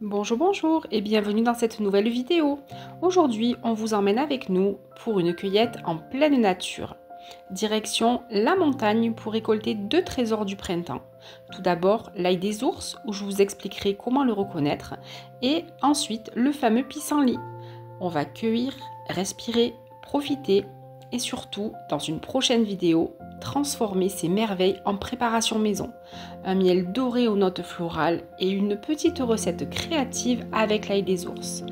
Bonjour, bonjour et bienvenue dans cette nouvelle vidéo. Aujourd'hui, on vous emmène avec nous pour une cueillette en pleine nature. Direction la montagne pour récolter deux trésors du printemps. Tout d'abord, l'ail des ours où je vous expliquerai comment le reconnaître et ensuite le fameux pissenlit. On va cueillir, respirer, profiter et surtout, dans une prochaine vidéo, transformer ces merveilles en préparation maison. Un miel doré aux notes florales et une petite recette créative avec l'ail des ours.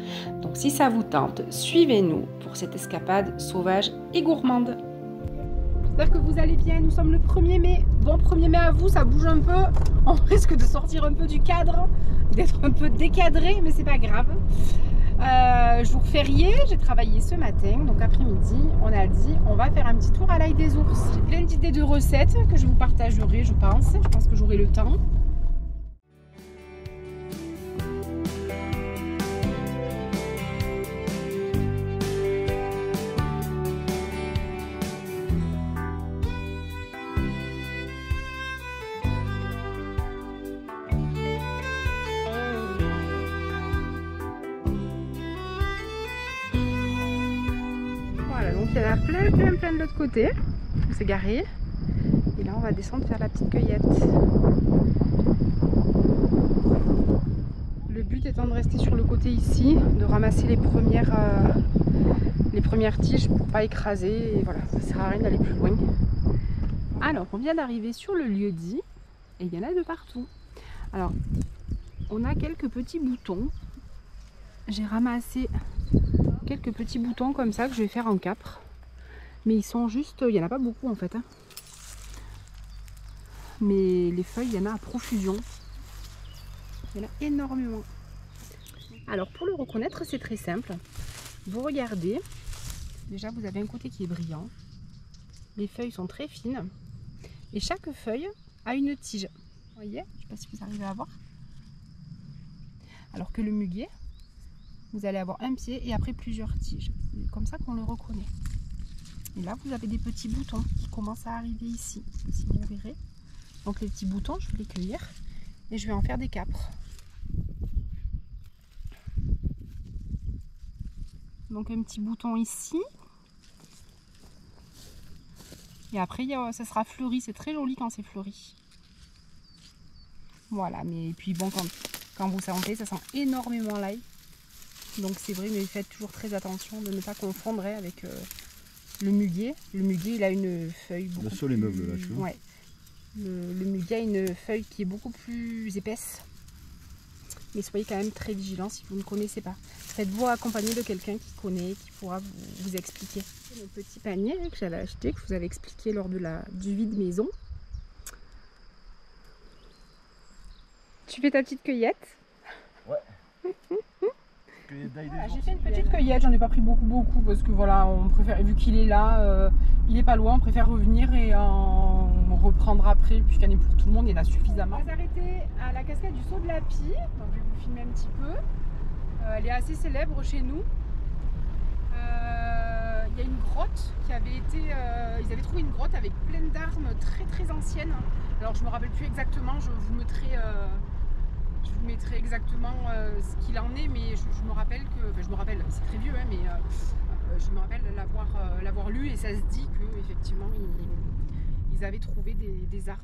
Donc si ça vous tente, suivez-nous pour cette escapade sauvage et gourmande. J'espère que vous allez bien, nous sommes le 1er mai. Bon 1er mai à vous, ça bouge un peu. On risque de sortir un peu du cadre, d'être un peu décadré, mais c'est pas grave. Jour férié, j'ai travaillé ce matin, donc après-midi, on a dit on va faire un petit tour à l'ail des ours. J'ai plein d'idées de recettes que je vous partagerai, je pense que j'aurai le temps. Voilà, donc il y en a plein de l'autre côté. On s'est garé. Et là, on va descendre faire la petite cueillette. Le but étant de rester sur le côté ici, de ramasser les premières tiges pour pas écraser. Et voilà, ça sert à rien d'aller plus loin. Alors, on vient d'arriver sur le lieu dit et il y en a de partout. Alors, on a quelques petits boutons. J'ai ramassé quelques petits boutons comme ça que je vais faire en capre. Mais ils sont juste, il n'y en a pas beaucoup en fait. Mais les feuilles, il y en a à profusion. Il y en a énormément. Alors pour le reconnaître, c'est très simple. Vous regardez, déjà vous avez un côté qui est brillant. Les feuilles sont très fines. Et chaque feuille a une tige. Vous voyez? Je ne sais pas si vous arrivez à voir. Alors que le muguet, vous allez avoir un pied et après plusieurs tiges. C'est comme ça qu'on le reconnaît. Et là, vous avez des petits boutons qui commencent à arriver ici, si vous verrez. Donc les petits boutons, je vais les cueillir et je vais en faire des capres. Donc un petit bouton ici. Et après, ça sera fleuri. C'est très joli quand c'est fleuri. Voilà, mais puis bon, quand vous sentez, ça sent énormément l'ail. Donc c'est vrai, mais faites toujours très attention de ne pas confondre avec le muguet. Le muguet, il a une feuille beaucoup sur les meubles, là, tu vois. Ouais. Le muguet a une feuille qui est beaucoup plus épaisse. Mais soyez quand même très vigilant si vous ne connaissez pas. Faites-vous accompagner de quelqu'un qui connaît, qui pourra vous expliquer. C'est mon petit panier que j'avais acheté, que je vous avais expliqué lors du vide maison. Tu fais ta petite cueillette? Ouais. Cueillette d'ail des ours. J'ai fait une petite cueillette, j'en ai pas pris beaucoup parce que voilà, on préfère, vu qu'il est là, il est pas loin, on préfère revenir et en reprendre après, puisqu'il y en a pour tout le monde, il y en a suffisamment. On va s'arrêter à la cascade du Saut de la Pie, donc je vais vous filmer un petit peu. Elle est assez célèbre chez nous. Il y a une grotte qui avait été, ils avaient trouvé une grotte avec plein d'armes très anciennes. Alors je me rappelle plus exactement, je vous mettrai exactement ce qu'il en est, mais je me rappelle que, enfin je me rappelle, c'est très vieux, hein, mais je me rappelle l'avoir lu et ça se dit que effectivement ils avaient trouvé des armes.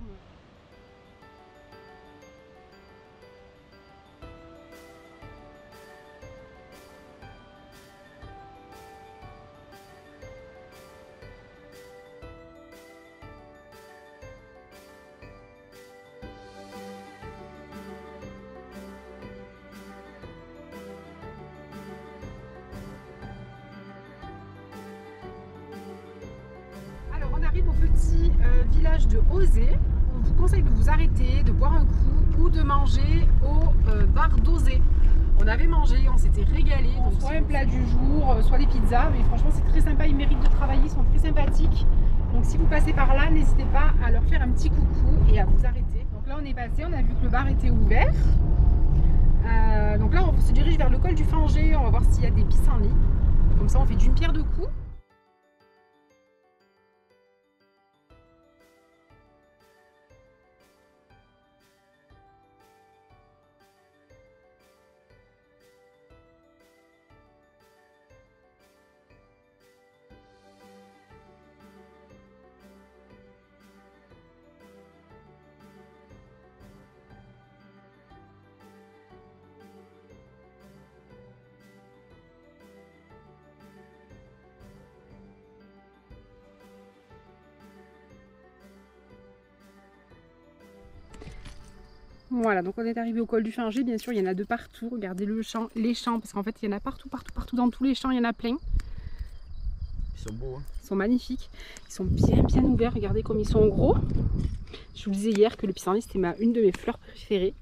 On arrive au petit village de Ozé. On vous conseille de vous arrêter, de boire un coup ou de manger au bar d'Ozé. On avait mangé, on s'était régalé. Donc soit un plat du jour, soit des pizzas. Mais franchement, c'est très sympa. Ils méritent de travailler, ils sont très sympathiques. Donc si vous passez par là, n'hésitez pas à leur faire un petit coucou et à vous arrêter. Donc là, on est passé, on a vu que le bar était ouvert. Donc là, on se dirige vers le col du Fanger. On va voir s'il y a des pissenlits. Comme ça, on fait d'une pierre deux coups. Voilà, donc on est arrivé au col du Finger, bien sûr, il y en a de partout. Regardez le champ, les champs, parce qu'en fait, il y en a partout, dans tous les champs, il y en a plein. Ils sont beaux, hein. Ils sont magnifiques, ils sont bien ouverts, regardez comme ils sont gros. Je vous disais hier que le pissenlit, c'était une de mes fleurs préférées.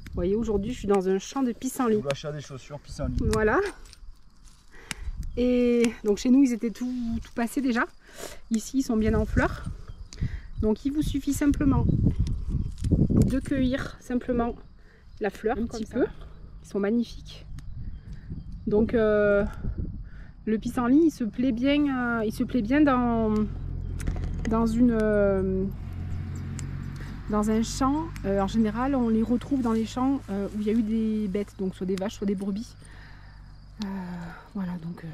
Vous voyez, aujourd'hui, je suis dans un champ de pissenlit. Tout l'achat des chaussures pissenlit. Voilà. Et donc chez nous, ils étaient tout passés déjà. Ici, ils sont bien en fleurs. Donc il vous suffit simplement de cueillir simplement la fleur un petit peu. Ils sont magnifiques. Donc le pissenlit, il se plaît bien dans un champ. En général, on les retrouve dans les champs où il y a eu des bêtes, donc soit des vaches, soit des brebis. Voilà, donc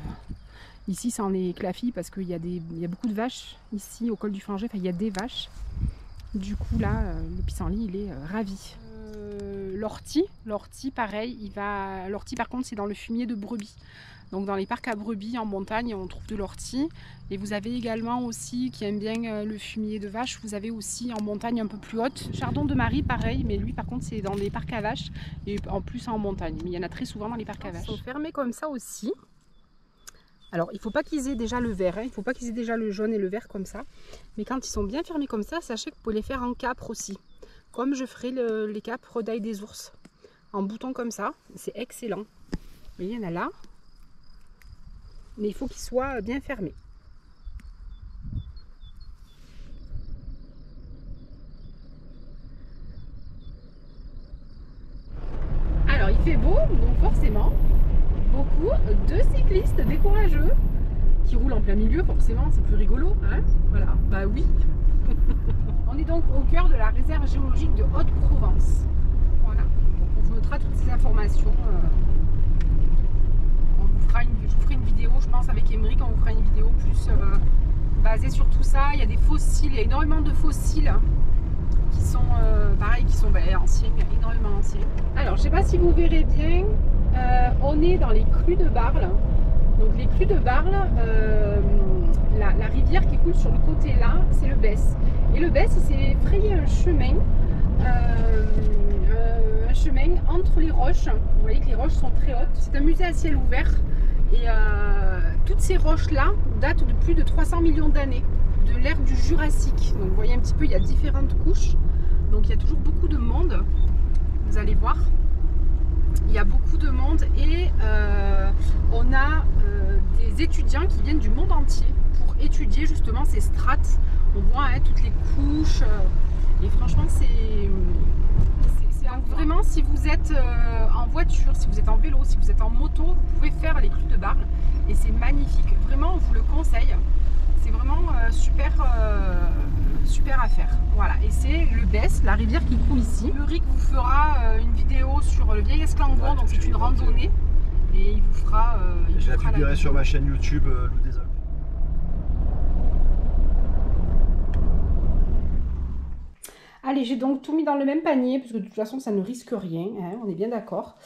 ici ça en est claffi parce qu'il y a beaucoup de vaches ici au col du Finger, enfin il y a des vaches. Du coup là, le pissenlit il est ravi. L'ortie pareil, l'ortie par contre c'est dans le fumier de brebis. Donc dans les parcs à brebis en montagne on trouve de l'ortie. Et vous avez également aussi, qui aime bien le fumier de vache, vous avez aussi en montagne un peu plus haute. Chardon de Marie pareil, mais lui par contre c'est dans les parcs à vaches et en plus en montagne. Mais il y en a très souvent dans les parcs à vaches. Ils sont fermés comme ça aussi. Alors il ne faut pas qu'ils aient déjà le vert, hein. Il ne faut pas qu'ils aient déjà le jaune et le vert comme ça. Mais quand ils sont bien fermés comme ça, sachez que vous pouvez les faire en capre aussi. Comme je ferai les capres d'ail des ours. En bouton comme ça, c'est excellent. Vous voyez, il y en a là. Mais il faut qu'ils soient bien fermés. Alors il fait beau, donc forcément, beaucoup de cyclistes, des courageux, qui roulent en plein milieu, forcément c'est plus rigolo, hein. Voilà, bah oui. On est donc au cœur de la réserve géologique de Haute-Provence. Voilà, donc on vous notera toutes ces informations. Je vous ferai une vidéo, je pense, avec Émeric, on vous fera une vidéo plus basée sur tout ça. Il y a des fossiles, il y a énormément de fossiles qui sont pareil, qui sont anciens, énormément anciens. Alors, je ne sais pas si vous verrez bien, on est dans les crues de Barle. Donc les crues de Barle, la rivière qui coule sur le côté là, c'est le Besse. Et le Besse, il s'est frayé un chemin entre les roches. Vous voyez que les roches sont très hautes. C'est un musée à ciel ouvert. Et toutes ces roches-là datent de plus de 300 millions d'années, de l'ère du Jurassique. Donc vous voyez un petit peu, il y a différentes couches. Donc il y a toujours beaucoup de monde. Vous allez voir. Il y a beaucoup de monde et on a des étudiants qui viennent du monde entier pour étudier justement ces strates. On voit toutes les couches et franchement c'est donc vraiment, si vous êtes en voiture, si vous êtes en vélo, si vous êtes en moto, vous pouvez faire les crues de Barle et c'est magnifique. Vraiment, on vous le conseille. C'est vraiment super à faire. Voilà, et c'est le Besse, la rivière qui coule ici. Émeric vous fera une vidéo sur le vieil Esclangon, donc c'est une randonnée et il vous fera. Je la publierai sur ma chaîne YouTube Loup des Alpes. Allez, j'ai donc tout mis dans le même panier, parce que de toute façon, ça ne risque rien, hein, on est bien d'accord.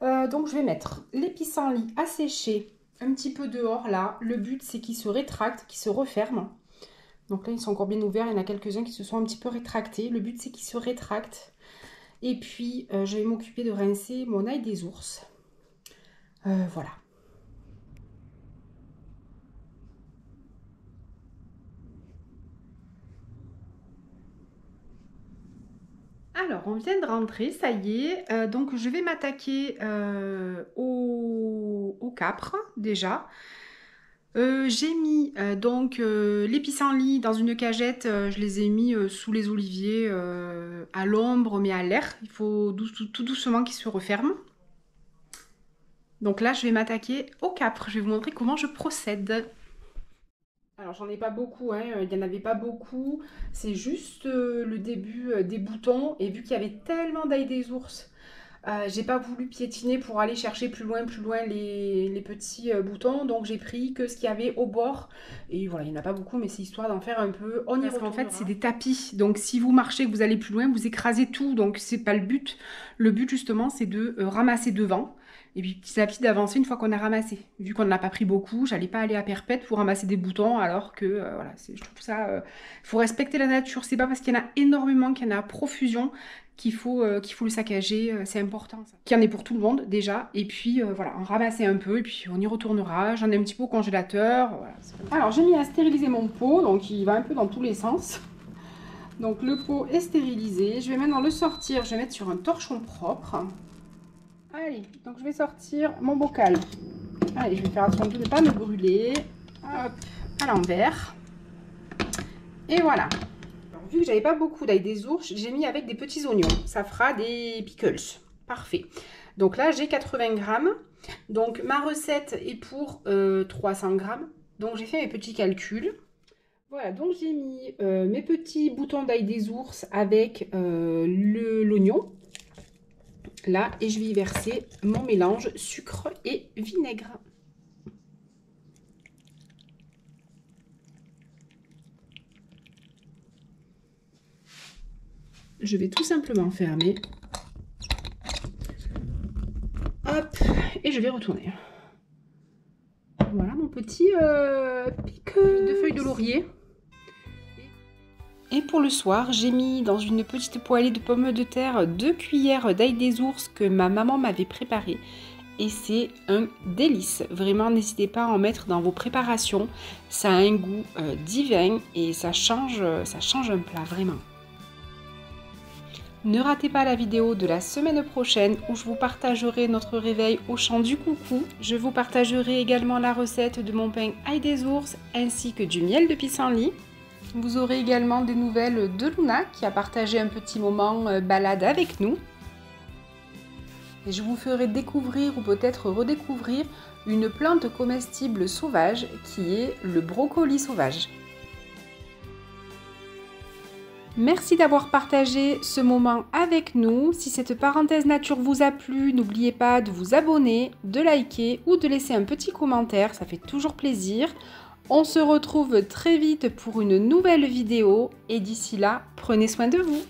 Donc, je vais mettre les pissenlits à sécher un petit peu dehors, là. Le but, c'est qu'ils se rétractent, qu'ils se referment. Donc là, ils sont encore bien ouverts. Il y en a quelques-uns qui se sont un petit peu rétractés. Le but, c'est qu'ils se rétractent. Et puis, je vais m'occuper de rincer mon ail des ours. Voilà. Alors, on vient de rentrer, ça y est. Donc, je vais m'attaquer au capre, déjà. J'ai mis donc les pissenlits dans une cagette. Je les ai mis sous les oliviers, à l'ombre, mais à l'air. Il faut tout doucement qu'ils se referment. Donc là, je vais m'attaquer au capre. Je vais vous montrer comment je procède. Alors j'en ai pas beaucoup, hein. Il n'y en avait pas beaucoup, c'est juste le début des boutons et vu qu'il y avait tellement d'ail des ours, j'ai pas voulu piétiner pour aller chercher plus loin les petits boutons, donc j'ai pris que ce qu'il y avait au bord et voilà, il n'y en a pas beaucoup mais c'est histoire d'en faire un peu. On y retournera. En fait c'est des tapis, donc si vous marchez, que vous allez plus loin, vous écrasez tout, donc c'est pas le but. Le but justement c'est de ramasser devant. Et puis petit à petit d'avancer une fois qu'on a ramassé. Vu qu'on n'a pas pris beaucoup, j'allais pas aller à perpète pour ramasser des boutons alors que voilà, je trouve ça. Faut respecter la nature. C'est pas parce qu'il y en a énormément, qu'il y en a à profusion qu'il faut le saccager, c'est important. Qu'il y en ait pour tout le monde déjà. Et puis voilà, en ramasser un peu et puis on y retournera. J'en ai un petit peu au congélateur. Voilà. Alors j'ai mis à stériliser mon pot, donc il va un peu dans tous les sens. Donc le pot est stérilisé. Je vais maintenant le sortir, je vais mettre sur un torchon propre. Allez, donc je vais sortir mon bocal. Allez, je vais faire attention de ne pas me brûler. Hop, à l'envers. Et voilà. Alors, vu que j'avais pas beaucoup d'ail des ours, j'ai mis avec des petits oignons. Ça fera des pickles. Parfait. Donc là, j'ai 80 grammes. Donc ma recette est pour 300 grammes. Donc j'ai fait mes petits calculs. Voilà, donc j'ai mis mes petits boutons d'ail des ours avec l'oignon. Là, et je vais y verser mon mélange sucre et vinaigre. Je vais tout simplement fermer. Hop, et je vais retourner. Voilà mon petit pic de feuilles de laurier. Et pour le soir, j'ai mis dans une petite poêlée de pommes de terre 2 cuillères d'ail des ours que ma maman m'avait préparé. Et c'est un délice. Vraiment, n'hésitez pas à en mettre dans vos préparations. Ça a un goût divin et ça change un plat, vraiment. Ne ratez pas la vidéo de la semaine prochaine où je vous partagerai notre réveil au chant du coucou. Je vous partagerai également la recette de mon pain ail des ours ainsi que du miel de pissenlit. Vous aurez également des nouvelles de Luna qui a partagé un petit moment balade avec nous. Et je vous ferai découvrir ou peut-être redécouvrir une plante comestible sauvage qui est le brocoli sauvage. Merci d'avoir partagé ce moment avec nous. Si cette parenthèse nature vous a plu, n'oubliez pas de vous abonner, de liker ou de laisser un petit commentaire, ça fait toujours plaisir. On se retrouve très vite pour une nouvelle vidéo et d'ici là, prenez soin de vous.